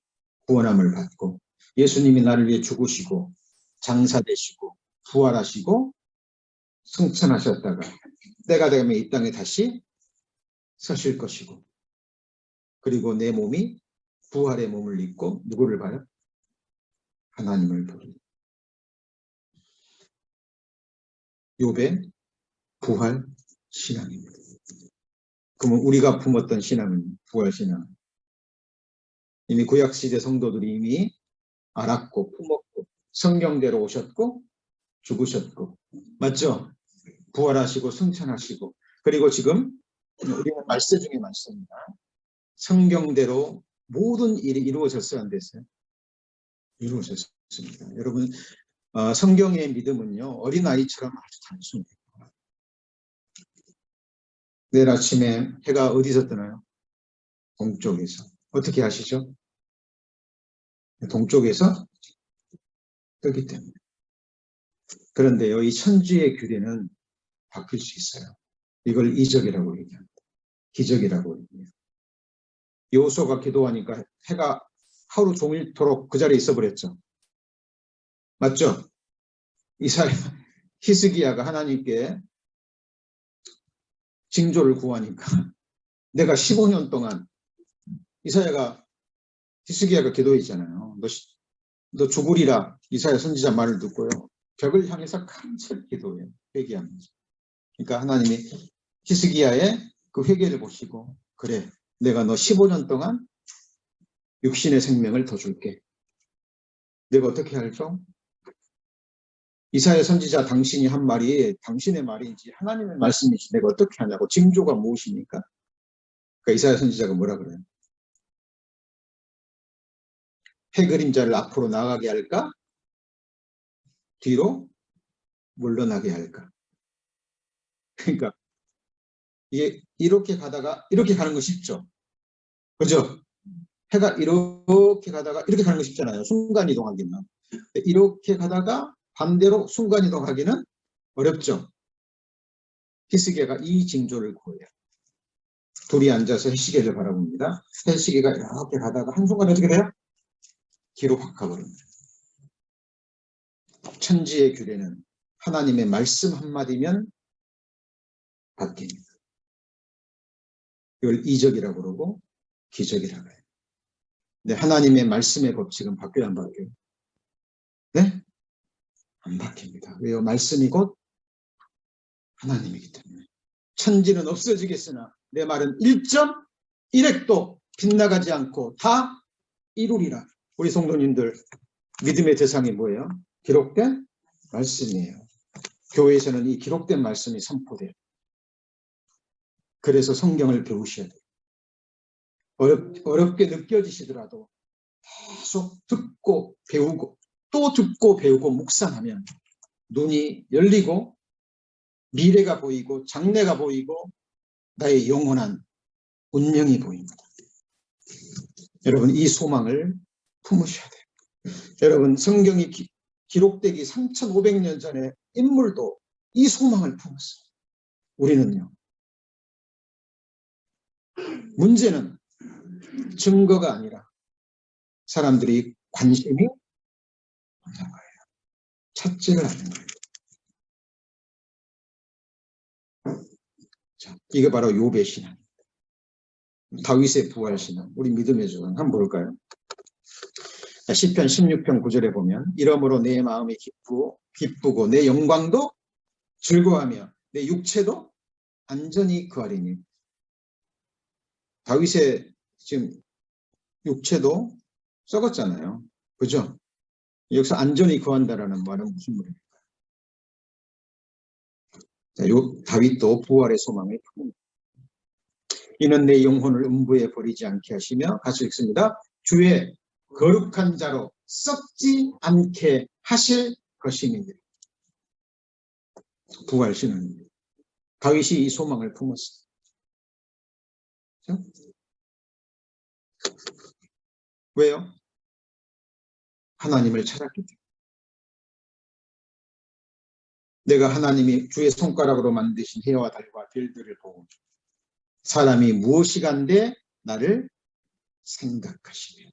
구원함을 받고 예수님이 나를 위해 죽으시고 장사되시고 부활하시고 승천하셨다가 때가 되면 이 땅에 다시 서실 것이고 그리고 내 몸이 부활의 몸을 입고 누구를 봐요? 하나님을 보리. 욥의 부활 신앙입니다. 그러면 우리가 품었던 신앙은 부활 신앙. 이미 구약시대 성도들이 이미 알았고 품었고 성경대로 오셨고 죽으셨고 맞죠? 부활하시고 승천하시고 그리고 지금 우리는 말세 중에 말씀입니다. 성경대로 모든 일이 이루어졌어요 안 됐어요? 이루어졌습니다. 여러분 성경의 믿음은요 어린아이처럼 아주 단순해요. 내일 아침에 해가 어디서 뜨나요? 동쪽에서. 어떻게 아시죠? 동쪽에서 뜨기 때문에. 그런데요 이 천지의 규례는 바뀔 수 있어요. 이걸 이적이라고 얘기합니다. 기적이라고 얘기해요. 여호수아가 기도하니까 해가 하루 종일토록 그 자리에 있어버렸죠. 맞죠? 이사야 히스기야가 하나님께 징조를 구하니까 내가 15년 동안 이사야가 히스기야가 기도했잖아요. 너 죽으리라 이사야 선지자 말을 듣고요. 벽을 향해서 간절히 기도해요. 회개하면서. 그러니까 하나님이 히스기야의 그 회개를 보시고 그래 내가 너 15년 동안 육신의 생명을 더 줄게. 내가 어떻게 알죠? 이사야 선지자 당신이 한 말이 당신의 말인지 하나님의 말씀인지 내가 어떻게 하냐고. 징조가 무엇입니까? 그러니까 이사야 선지자가 뭐라 그래요? 해 그림자를 앞으로 나가게 할까? 뒤로 물러나게 할까? 그러니까 이게 이렇게 가다가 이렇게 가는 거 쉽죠? 그죠? 해가 이렇게 가다가 이렇게 가는 거 쉽잖아요. 순간이동하기는. 이렇게 가다가 반대로 순간이동하기는 어렵죠. 히스기야가 이 징조를 구해요. 둘이 앉아서 해시계를 바라봅니다. 해시계가 이렇게 가다가 한순간에 어떻게 돼요? 뒤로 확 가버립니다. 천지의 규례는 하나님의 말씀 한마디면 바뀝니다. 이걸 이적이라고 그러고 기적이라고 해요. 근데 하나님의 말씀의 법칙은 바뀌어야 안 바뀌어요? 네? 안 바뀝니다. 왜요? 말씀이 곧 하나님이기 때문에. 천지는 없어지겠으나 내 말은 1.1핵도 빗나가지 않고 다 이루리라. 우리 성도님들 믿음의 대상이 뭐예요? 기록된 말씀이에요. 교회에서는 이 기록된 말씀이 선포돼요. 그래서 성경을 배우셔야 돼요. 어렵게 느껴지시더라도 계속 듣고 배우고 또 듣고 배우고 묵상하면 눈이 열리고 미래가 보이고 장래가 보이고 나의 영원한 운명이 보입니다. 여러분 이 소망을 품으셔야 돼요. 여러분 성경이 기록되기 3500년 전에 인물도 이 소망을 품었어요. 우리는요. 문제는 증거가 아니라 사람들이 관심이 없는 거예요. 찾지를 않는 거예요. 자, 이게 바로 욥의 신앙. 다윗의 부활 신앙. 우리 믿음의 조상 한번 볼까요? 시편 16편 9절에 보면 이러므로 내 마음이 기쁘고 내 영광도 즐거워하며 내 육체도 안전히 거하리니. 다윗의 지금 육체도 썩었잖아요. 그죠? 여기서 안전히 거한다라는 말은 무슨 말입니까? 다윗도 부활의 소망을 품습니다. 이는 내 영혼을 음부에 버리지 않게 하시며 같이 읽습니다. 주의 거룩한 자로 썩지 않게 하실 것임이니라. 부활신앙입니다. 다윗이 이 소망을 품었습니다. 왜요? 하나님을 찾았기 때문에. 내가 하나님이 주의 손가락으로 만드신 해와 달과 별들을 보고 사람이 무엇이간데 나를 생각하시며.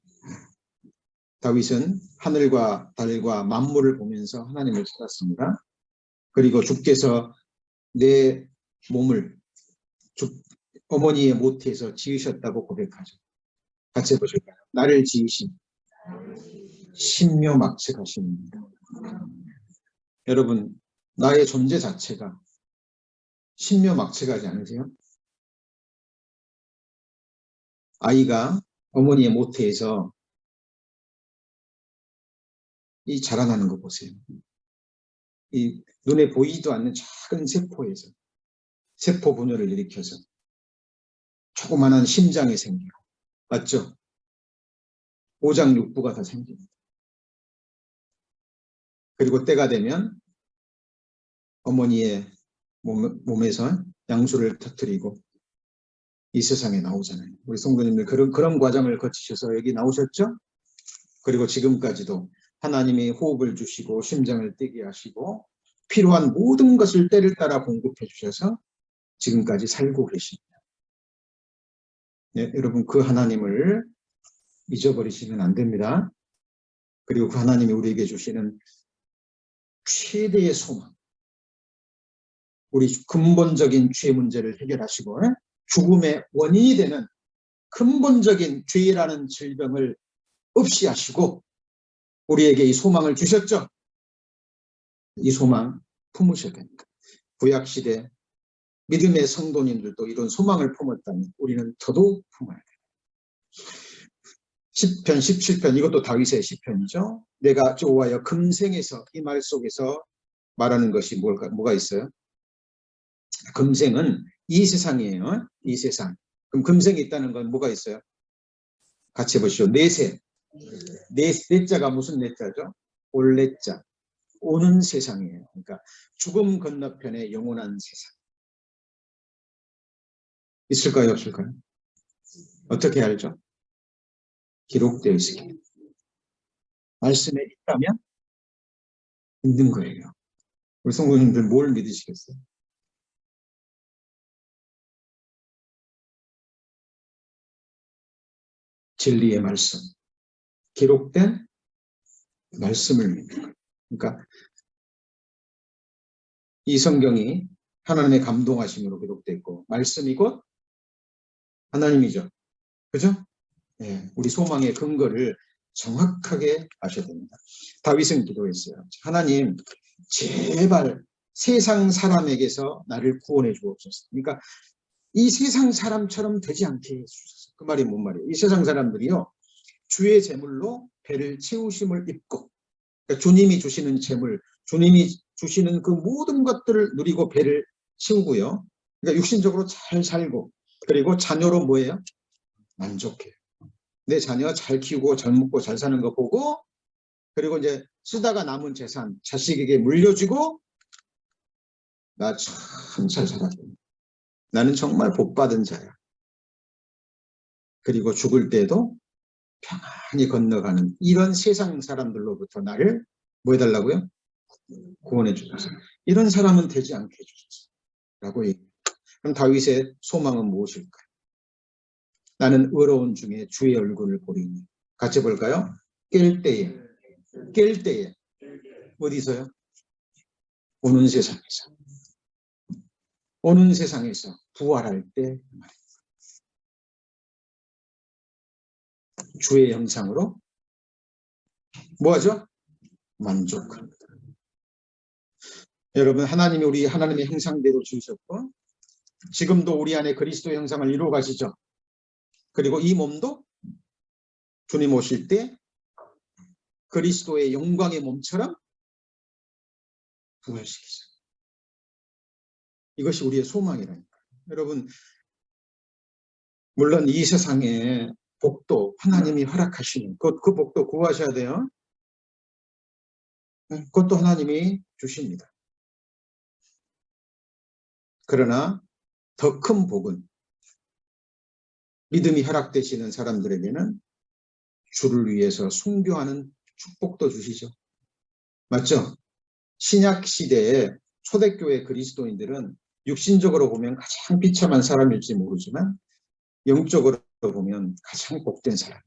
다윗은 하늘과 달과 만물을 보면서 하나님을 찾았습니다. 그리고 주께서 내 몸을 어머니의 모태에서 지으셨다고 고백하죠. 같이 해보실까요? 나를 지으신 신묘막측하십니다. 여러분, 나의 존재 자체가 신묘막측하지 않으세요? 아이가 어머니의 모태에서 이 자라나는 거 보세요. 이 눈에 보이지도 않는 작은 세포에서 세포 분열을 일으켜서 조그마한 심장이 생기고, 맞죠? 오장육부가 다 생깁니다. 그리고 때가 되면 어머니의 몸에서 양수를 터뜨리고 이 세상에 나오잖아요. 우리 성도님들 그런 과정을 거치셔서 여기 나오셨죠? 그리고 지금까지도 하나님이 호흡을 주시고 심장을 뛰게 하시고 필요한 모든 것을 때를 따라 공급해 주셔서 지금까지 살고 계십니다. 네, 여러분 그 하나님을 잊어버리시면 안 됩니다. 그리고 그 하나님이 우리에게 주시는 최대의 소망, 우리 근본적인 죄 문제를 해결하시고 죽음의 원인이 되는 근본적인 죄라는 질병을 없이 하시고 우리에게 이 소망을 주셨죠. 이 소망 품으셔야 됩니다. 구약시대 믿음의 성도님들도 이런 소망을 품었다면 우리는 더더욱 품어야 돼요. 10편, 17편 이것도 다윗의 시편이죠. 내가 여호와여 금생에서, 이 말 속에서 말하는 것이 뭐가 있어요? 금생은 이 세상이에요. 이 세상. 그럼 금생이 있다는 건 뭐가 있어요? 같이 해보시죠. 내세. 내자가 무슨 내자죠? 올내자. 오는 세상이에요. 그러니까 죽음 건너편의 영원한 세상. 있을까요? 없을까요? 어떻게 알죠? 기록되어 있습니다. 말씀에 있다면 있는 거예요. 우리 성도님들 뭘 믿으시겠어요? 진리의 말씀, 기록된 말씀을 믿는 거예요. 그러니까 이 성경이 하나님의 감동하심으로 기록됐고 말씀이 곧 하나님이죠. 그죠? 네, 우리 소망의 근거를 정확하게 아셔야 됩니다. 다윗은 기도했어요. 하나님 제발 세상 사람에게서 나를 구원해 주옵소서. 그러니까 이 세상 사람처럼 되지 않게 해주소서. 그 말이 뭔 말이에요? 이 세상 사람들이요, 주의 제물로 배를 채우심을 입고, 그러니까 주님이 주시는 제물, 주님이 주시는 그 모든 것들을 누리고 배를 채우고요. 그러니까 육신적으로 잘 살고, 그리고 자녀로 뭐예요? 만족해요. 내 자녀 잘 키우고 잘 먹고 잘 사는 거 보고, 그리고 이제 쓰다가 남은 재산 자식에게 물려주고, 나 참 잘 살았다. 나는 정말 복받은 자야. 그리고 죽을 때도 평안히 건너가는 이런 세상 사람들로부터 나를 뭐 해달라고요? 구원해 주소서. 이런 사람은 되지 않게 해주소서. 라고 얘기합니다. 그럼 다윗의 소망은 무엇일까요? 나는 의로운 중에 주의 얼굴을 보리니. 같이 볼까요? 깰 때에 어디서요? 오는 세상에서 부활할 때 주의 형상으로 뭐하죠? 만족합니다. 여러분 하나님이 우리 하나님의 형상대로 지으셨고 지금도 우리 안에 그리스도의 형상을 이루어 가시죠. 그리고 이 몸도 주님 오실 때 그리스도의 영광의 몸처럼 부활시키죠. 이것이 우리의 소망이라니까요. 여러분 물론 이 세상에 복도 하나님이 허락하시는 그 복도 구하셔야 돼요. 그것도 하나님이 주십니다. 그러나 더 큰 복은 믿음이 허락되시는 사람들에게는 주를 위해서 순교하는 축복도 주시죠. 맞죠? 신약 시대에 초대교회 그리스도인들은 육신적으로 보면 가장 비참한 사람일지 모르지만 영적으로 보면 가장 복된 사람.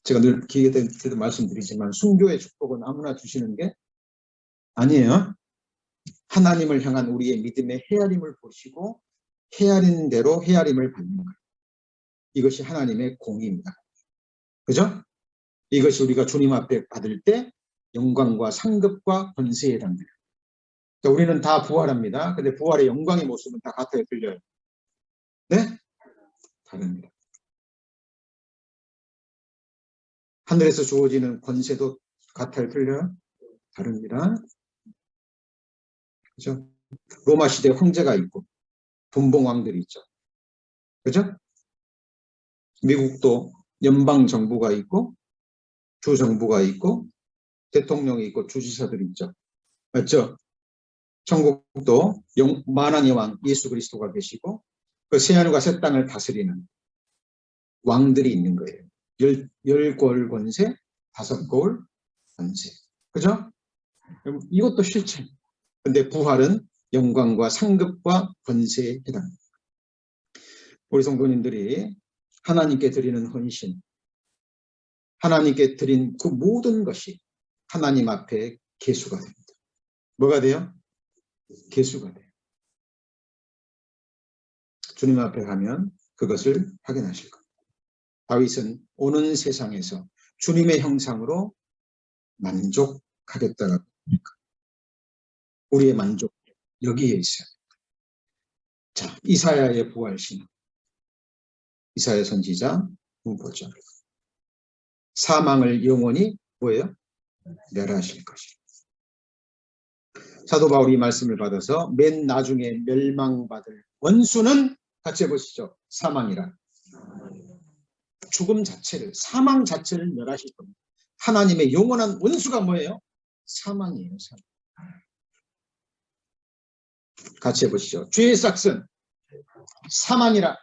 제가 늘 기회 될 때도 말씀드리지만 순교의 축복은 아무나 주시는 게 아니에요. 하나님을 향한 우리의 믿음의 헤아림을 보시고 헤아린 대로 헤아림을 받는 거예요. 이것이 하나님의 공의입니다. 그죠? 이것이 우리가 주님 앞에 받을 때 영광과 상급과 권세에 해당돼요. 우리는 다 부활합니다. 근데 부활의 영광의 모습은 다 같아요, 틀려요? 네? 다릅니다. 하늘에서 주어지는 권세도 같아요, 틀려요? 다릅니다. 그죠? 로마 시대 황제가 있고 분봉왕들이 있죠. 그죠? 미국도 연방 정부가 있고 주 정부가 있고 대통령이 있고 주지사들이 있죠. 맞죠? 천국도 만왕의 왕 예수 그리스도가 계시고 그 새하늘과 새 땅을 다스리는 왕들이 있는 거예요. 열 고을 권세, 다섯 고을 권세. 그죠? 이것도 실체. 근데 부활은 영광과 상급과 권세에 해당합니다. 우리 성도님들이 하나님께 드리는 헌신, 하나님께 드린 그 모든 것이 하나님 앞에 계수가 됩니다. 뭐가 돼요? 계수가 돼요. 주님 앞에 가면 그것을 확인하실 겁니다. 다윗은 오는 세상에서 주님의 형상으로 만족하겠다고 합니다. 우리의 만족 여기에 있어요. 자, 이사야의 부활신앙. 이사야 선지자 보죠. 사망을 영원히 뭐예요? 멸하실 것이에요. 사도 바울이 말씀을 받아서 맨 나중에 멸망받을 원수는 같이 해보시죠. 사망이라. 죽음 자체를, 사망 자체를 멸하실 겁니다. 하나님의 영원한 원수가 뭐예요? 사망이에요. 사망. 같이 해보시죠. 죄의 삭은 사망이라.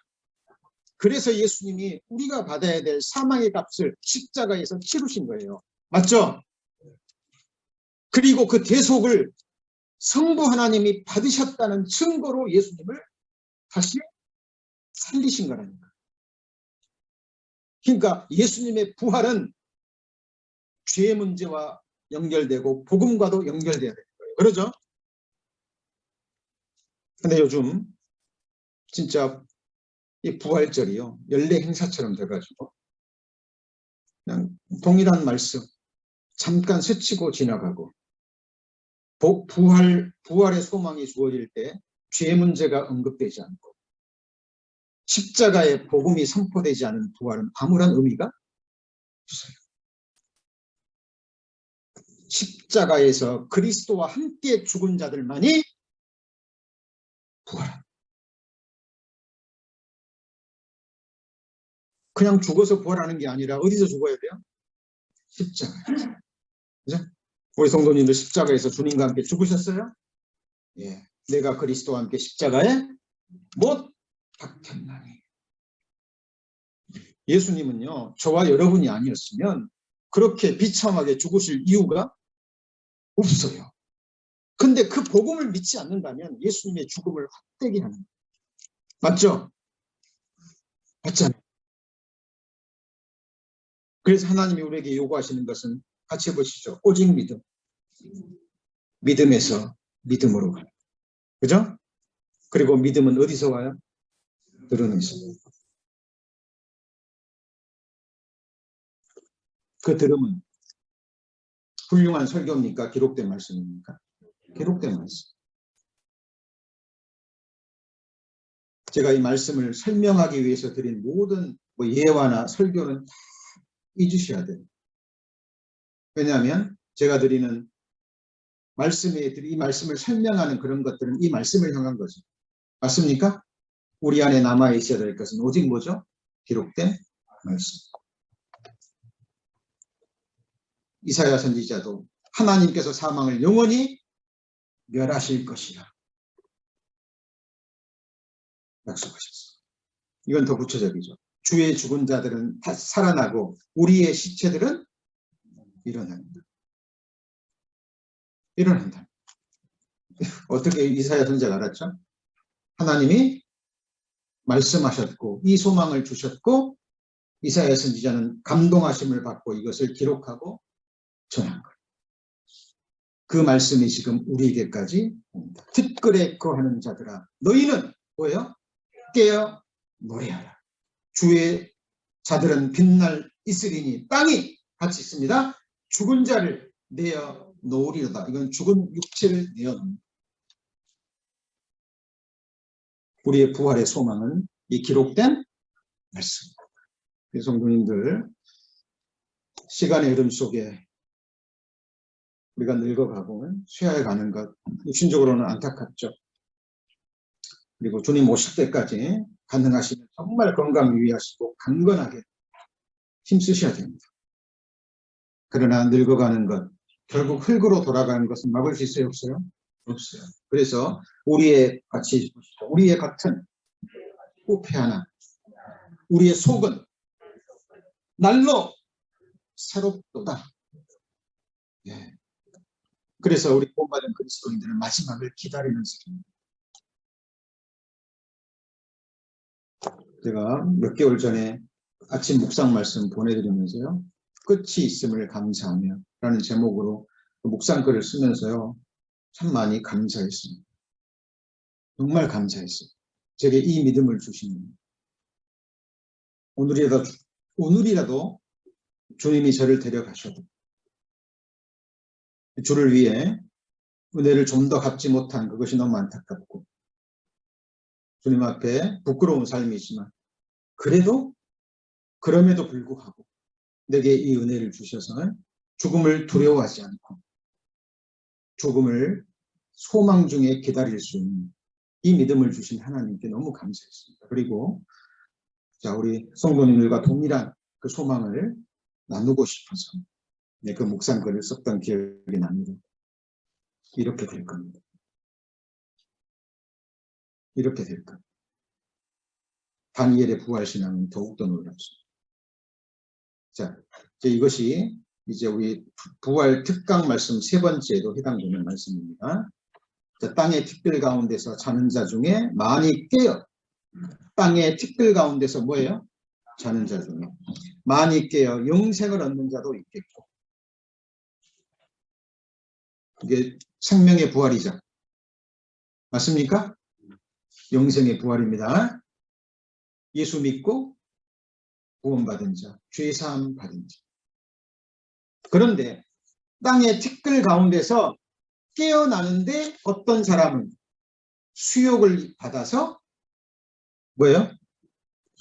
그래서 예수님이 우리가 받아야 될 사망의 값을 십자가에서 치르신 거예요. 맞죠? 그리고 그 대속을 성부 하나님이 받으셨다는 증거로 예수님을 다시 살리신 거라니까. 그러니까 예수님의 부활은 죄의 문제와 연결되고 복음과도 연결돼야 되는 거예요. 그러죠? 근데 요즘 진짜 이 부활절이요. 연례 행사처럼 돼가지고 그냥 동일한 말씀 잠깐 스치고 지나가고 부활의 소망이 주어질 때 죄 문제가 언급되지 않고 십자가의 복음이 선포되지 않은 부활은 아무런 의미가 없어요. 십자가에서 그리스도와 함께 죽은 자들만이 부활합니다. 그냥 죽어서 부활하는 게 아니라 어디서 죽어야 돼요? 십자가에서. 그죠? 우리 성도님들 십자가에서 주님과 함께 죽으셨어요? 예. 내가 그리스도와 함께 십자가에 못 박혔나니. 예수님은요, 저와 여러분이 아니었으면 그렇게 비참하게 죽으실 이유가 없어요. 근데 그 복음을 믿지 않는다면 예수님의 죽음을 헛되게 하는 거예요. 맞죠? 맞잖아요. 그래서 하나님이 우리에게 요구하시는 것은 같이 해보시죠. 오직 믿음. 믿음에서 믿음으로 가요. 그죠? 그리고 믿음은 어디서 와요? 들음에서. 그 들음은 훌륭한 설교입니까? 기록된 말씀입니까? 기록된 말씀. 제가 이 말씀을 설명하기 위해서 드린 모든 예화나 설교는 다 잊으셔야 돼요. 왜냐하면 제가 드리는 이 말씀을 설명하는 그런 것들은 이 말씀을 향한 거죠. 맞습니까? 우리 안에 남아 있어야 될 것은 오직 뭐죠? 기록된 말씀. 이사야 선지자도 하나님께서 사망을 영원히 멸하실 것이라 약속하셨어요. 이건 더 구체적이죠. 주의 죽은 자들은 다 살아나고 우리의 시체들은 일어난다. 일어난다. 어떻게 이사야 선지자가 알았죠? 하나님이 말씀하셨고 이 소망을 주셨고 이사야 선지자는 감동하심을 받고 이것을 기록하고 전한 거예요. 그 말씀이 지금 우리에게까지 옵니다. 티끌에 거하는 자들아 너희는 뭐예요? 깨어 노래하라. 주의 자들은 빛날 있으리니 땅이 같이 있습니다. 죽은 자를 내어 놓으리로다. 이건 죽은 육체를 내어 놓습니다. 우리의 부활의 소망은 이 기록된 말씀입니다. 성도님들, 시간의 흐름 속에 우리가 늙어가고 쇠하여 가는 것 육신적으로는 안타깝죠. 그리고 주님 오실 때까지 가능하시면 정말 건강 유의하시고 강건하게 힘쓰셔야 됩니다. 그러나 늙어가는 것, 결국 흙으로 돌아가는 것은 막을 수 있어요? 없어요? 없어요. 그래서 우리의 같이 우리의 같은 부패 하나, 우리의 속은 날로 새롭도다. 예. 그래서 우리 본받은 그리스도인들은 마지막을 기다리는 사람입니다. 제가 몇 개월 전에 아침 묵상 말씀 보내드리면서요. 끝이 있음을 감사하며 라는 제목으로 묵상글을 쓰면서요. 참 많이 감사했습니다. 정말 감사했어요. 제게 이 믿음을 주시는 오늘이라도 주님이 저를 데려가셔도 주를 위해 은혜를 좀 더 갚지 못한 그것이 너무 안타깝고 주님 앞에 부끄러운 삶이지만 그럼에도 불구하고 내게 이 은혜를 주셔서 죽음을 두려워하지 않고 죽음을 소망 중에 기다릴 수 있는 이 믿음을 주신 하나님께 너무 감사했습니다. 그리고 자 우리 성도님들과 동일한 그 소망을 나누고 싶어서 그 묵상글을 썼던 기억이 납니다. 이렇게 될 겁니다. 이렇게 될 겁니다. 다니엘의 부활신앙은 더욱더 놀랍습니다. 자, 이것이 이제 우리 부활 특강 말씀 세 번째로 해당되는 말씀입니다. 자, 땅의 티끌 가운데서 자는 자 중에 많이 깨어. 땅의 티끌 가운데서 뭐예요? 자는 자 중에 많이 깨어 영생을 얻는 자도 있겠고. 이게 생명의 부활이죠. 맞습니까? 영생의 부활입니다. 예수 믿고 구원받은 자, 죄사함 받은 자. 그런데 땅의 티끌 가운데서 깨어나는데 어떤 사람은 수욕을 받아서 뭐예요?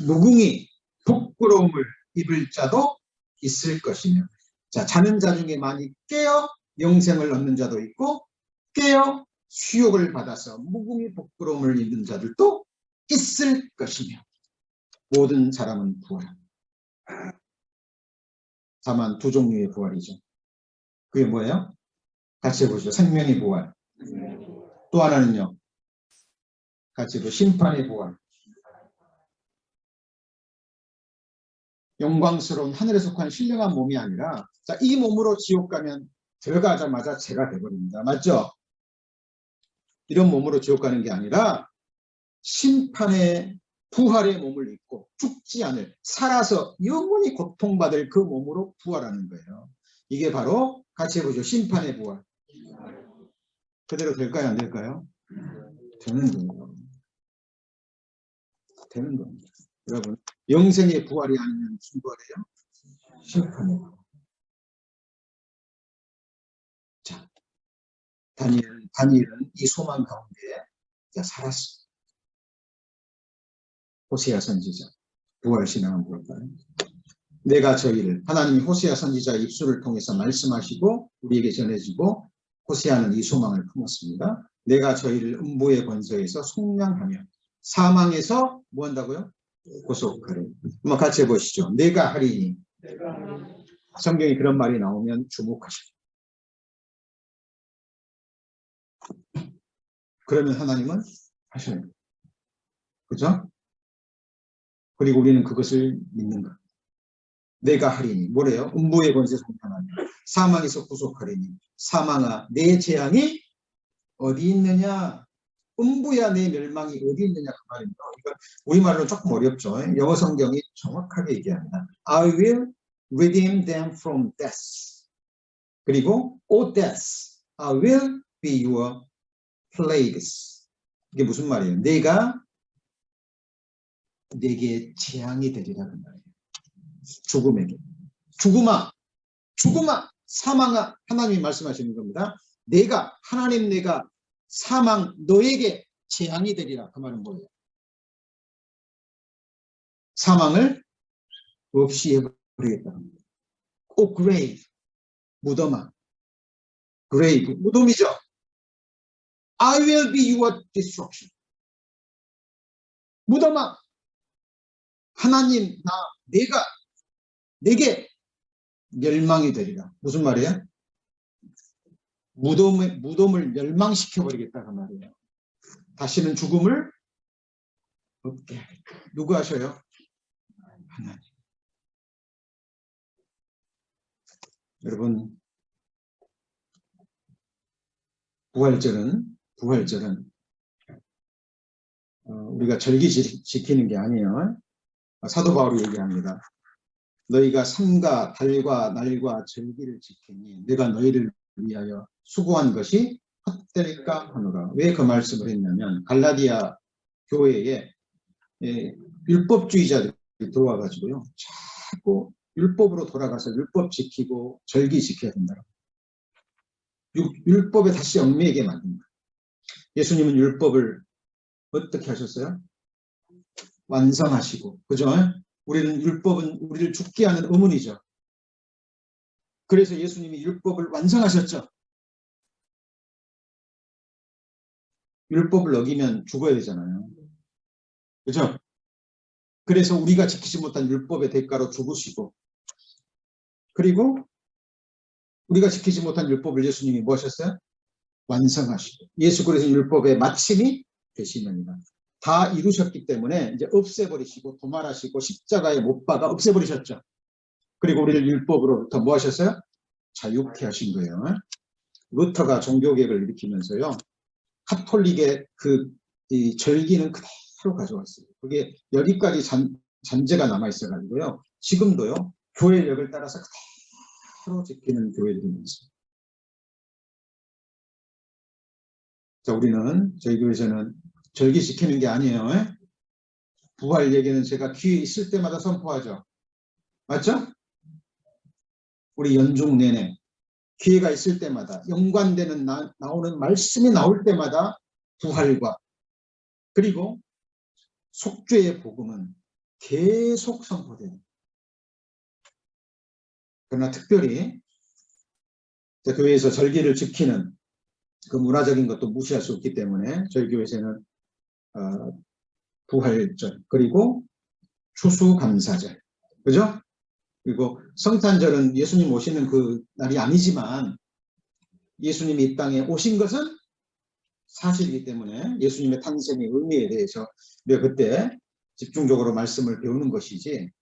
무궁히 부끄러움을 입을 자도 있을 것이며. 자, 자는 자 중에 많이 깨어 영생을 얻는 자도 있고 깨어 수욕을 받아서 무궁히 부끄러움을 입는 자들도 있을 것이며 모든 사람은 부활합니다. 다만 두 종류의 부활이죠. 그게 뭐예요? 같이 해보시죠. 생명의 부활. 또 하나는요. 같이 해보시죠. 심판의 부활. 영광스러운 하늘에 속한 신령한 몸이 아니라 자, 이 몸으로 지옥 가면 들어가자마자 죄가 돼버립니다. 맞죠? 이런 몸으로 지옥 가는 게 아니라 심판의 부활의 몸을 입고 죽지 않을 살아서 영원히 고통받을 그 몸으로 부활하는 거예요. 이게 바로 같이 해보죠. 심판의 부활. 그대로 될까요? 안 될까요? 되는 거예요. 되는 겁니다. 여러분 영생의 부활이 아니면 무슨 부활이에요? 심판의 부활. 자, 다니엘은 이 소망 가운데 살았습니다. 호세아 선지자 부활신앙은 뭘까요? 내가 저희를 하나님이 호세아 선지자 입술을 통해서 말씀하시고 우리에게 전해지고 호세아는 이 소망을 품었습니다. 내가 저희를 음부의 권세에서 속량하며 사망에서 뭐 한다고요? 구속하리니. 한번 같이 해보시죠. 내가 하리니. 성경에 그런 말이 나오면 주목하시죠. 그러면 하나님은 하셔요. 그죠? 그리고 우리는 그것을 믿는 것. 내가 하리니. 뭐래요? 음부의 권세 속에 하나님. 사망에서 구속하리니. 사망아, 내 재앙이 어디 있느냐? 음부야 내 멸망이 어디 있느냐 그 말입니다. 그러니까 우리말로 조금 어렵죠. 영어 성경이 정확하게 얘기합니다. I will redeem them from death. 그리고 O death, I will be your plagues. 이게 무슨 말이에요? 내가 내게 재앙이 되리라 그 말이에요. 죽음에게. 죽음아, 죽음아, 사망아. 하나님이 말씀하시는 겁니다. 내가, 하나님 내가 사망 너에게 재앙이 되리라. 그 말은 뭐예요? 사망을 없이 해버리겠다. 오, grave. 무덤아. grave. 무덤이죠. I will be your destruction. 무덤아. 하나님, 내가, 내게 멸망이 되리라. 무슨 말이에요? 무덤을 멸망시켜버리겠다. 그 말이에요. 다시는 죽음을 없게 하겠다. 누구 하셔요? 하나님. 여러분, 부활절은 우리가 절기 지키는 게 아니에요. 사도 바울이 얘기합니다. 너희가 삼가 달과 날과 절기를 지키니 내가 너희를 위하여 수고한 것이 헛될까 하노라. 왜 그 말씀을 했냐면 갈라디아 교회에 율법주의자들이 들어와가지고요. 자꾸 율법으로 돌아가서 율법 지키고 절기 지켜야 된다. 율법에 다시 얽매이게 만든다. 예수님은 율법을 어떻게 하셨어요? 완성하시고, 그죠? 우리는 율법은 우리를 죽게 하는 의문이죠. 그래서 예수님이 율법을 완성하셨죠. 율법을 어기면 죽어야 되잖아요. 그죠? 그래서 우리가 지키지 못한 율법의 대가로 죽으시고, 그리고 우리가 지키지 못한 율법을 예수님이 뭐 하셨어요? 완성하시고, 예수 그리스도 율법의 마침이 되시느니라. 다 이루셨기 때문에 이제 없애버리시고 도말하시고 십자가에 못 박아 없애버리셨죠. 그리고 우리를 율법으로부터 뭐 하셨어요? 자유케 하신 거예요. 루터가 종교개혁을 일으키면서요. 카톨릭의 이 절기는 그대로 가져왔어요. 그게 여기까지 잔재가 남아있어가지고요. 지금도요. 교회력을 따라서 그대로 지키는 교회들이 있습니다. 자, 저희 교회에서는 절기 지키는 게 아니에요. 부활 얘기는 제가 기회 있을 때마다 선포하죠. 맞죠? 우리 연중 내내 기회가 있을 때마다 연관되는 나오는 말씀이 나올 때마다 부활과 그리고 속죄의 복음은 계속 선포돼요. 그러나 특별히 교회에서 절기를 지키는 그 문화적인 것도 무시할 수 없기 때문에 저희 교회에서는 부활절 그리고 추수감사절, 그죠? 그리고 성탄절은 예수님 오시는 그 날이 아니지만 예수님이 이 땅에 오신 것은 사실이기 때문에 예수님의 탄생의 의미에 대해서 우리가 그때 집중적으로 말씀을 배우는 것이지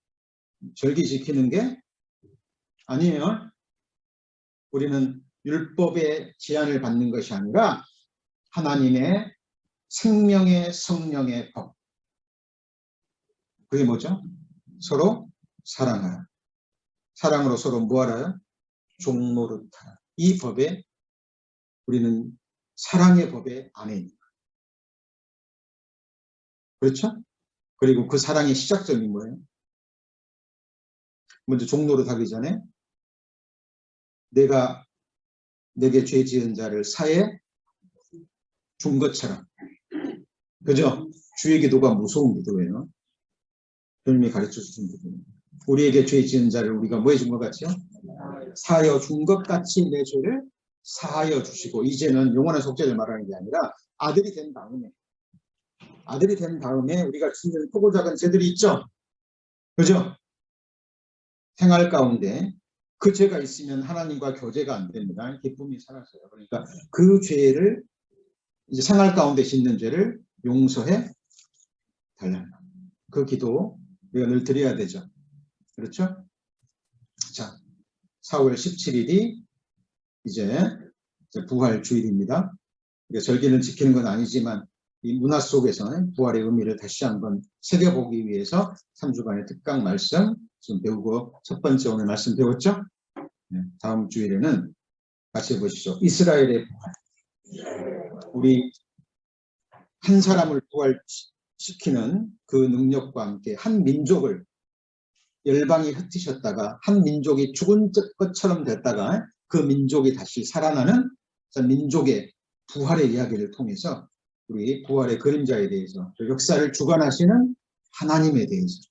절기 지키는 게 아니에요. 우리는 율법의 제한을 받는 것이 아니라 하나님의 생명의 성령의 법. 그게 뭐죠? 서로 사랑하라. 사랑으로 서로 뭐하라요? 종노릇하라. 이 법에 우리는 사랑의 법에 안에 있는 거예요. 그렇죠? 그리고 그 사랑의 시작점이 뭐예요? 먼저 종노릇하기 전에 내가 내게 죄 지은 자를 사해 준 것처럼. 그죠? 주의 기도가 무서운 기도예요. 주님이 가르쳐 주신 기도예요. 우리에게 죄 지은 자를 우리가 뭐 해준 것 같죠? 사하여 준 것 같이 내 죄를 사하여 주시고, 이제는 영원한 속죄를 말하는 게 아니라 아들이 된 다음에 아들이 된 다음에 우리가 짓는 크고 작은 죄들이 있죠. 그죠? 생활 가운데 그 죄가 있으면 하나님과 교제가 안 됩니다. 기쁨이 사라져요. 그러니까 그 죄를 이제 생활 가운데 짓는 죄를 용서해 달라. 그 기도 우리가 늘 드려야 되죠. 그렇죠? 자, 4월 17일이 이제 부활 주일입니다. 절기는 지키는 건 아니지만 이 문화 속에서 부활의 의미를 다시 한번 새겨보기 위해서 3주간의 특강 말씀 지금 배우고 첫 번째 오늘 말씀 배웠죠? 네, 다음 주일에는 같이 해보시죠. 이스라엘의 부활. 우리 한 사람을 부활시키는 그 능력과 함께 한 민족을 열방이 흩으셨다가 한 민족이 죽은 것처럼 됐다가 그 민족이 다시 살아나는 민족의 부활의 이야기를 통해서 우리 부활의 그림자에 대해서 역사를 주관하시는 하나님에 대해서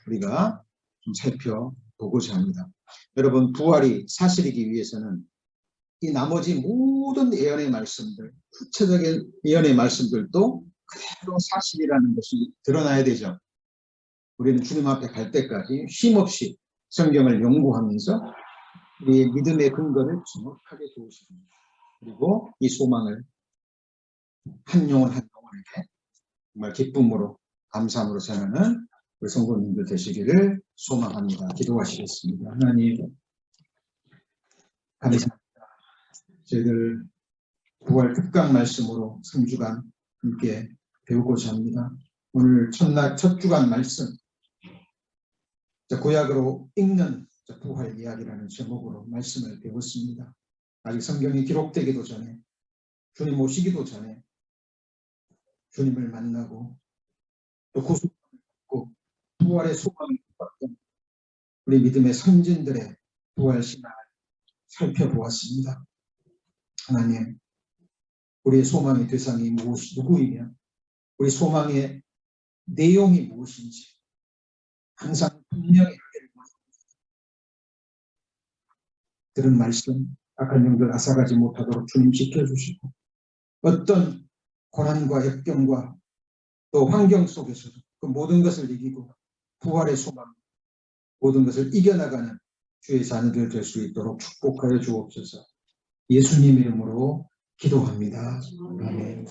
우리가 좀 살펴보고자 합니다. 여러분, 부활이 사실이기 위해서는 이 나머지 모든 예언의 말씀들, 구체적인 예언의 말씀들도 그대로 사실이라는 것이 드러나야 되죠. 우리는 주님 앞에 갈 때까지 쉼없이 성경을 연구하면서 우리의 믿음의 근거를 정확하게 세우십니다. 그리고 이 소망을 한 영혼 한 영혼에게 정말 기쁨으로 감사함으로 전하는 우리 성도님들 되시기를 소망합니다. 기도하시겠습니다. 하나님 감사합니다. 저희들 부활 특강 말씀으로 3주간 함께 배우고자 합니다. 오늘 첫 주간 말씀 구약으로 읽는 부활 이야기라는 제목으로 말씀을 배웠습니다. 아직 성경이 기록되기도 전에 주님 오시기도 전에 주님을 만나고 또 구속을 받고 부활의 소망을 받던 우리 믿음의 선진들의 부활 신앙을 살펴보았습니다. 하나님, 우리의 소망의 대상이 누구이며 우리 소망의 내용이 무엇인지 항상 분명히 하기를 원합니다. 들은 말씀 악한 영들 앗아가지 못하도록 주님 지켜주시고 어떤 고난과 역경과 또 환경 속에서도 그 모든 것을 이기고 부활의 소망 모든 것을 이겨나가는 주의 자녀들 될 수 있도록 축복하여 주옵소서. 예수님 이름으로 기도합니다. 아멘.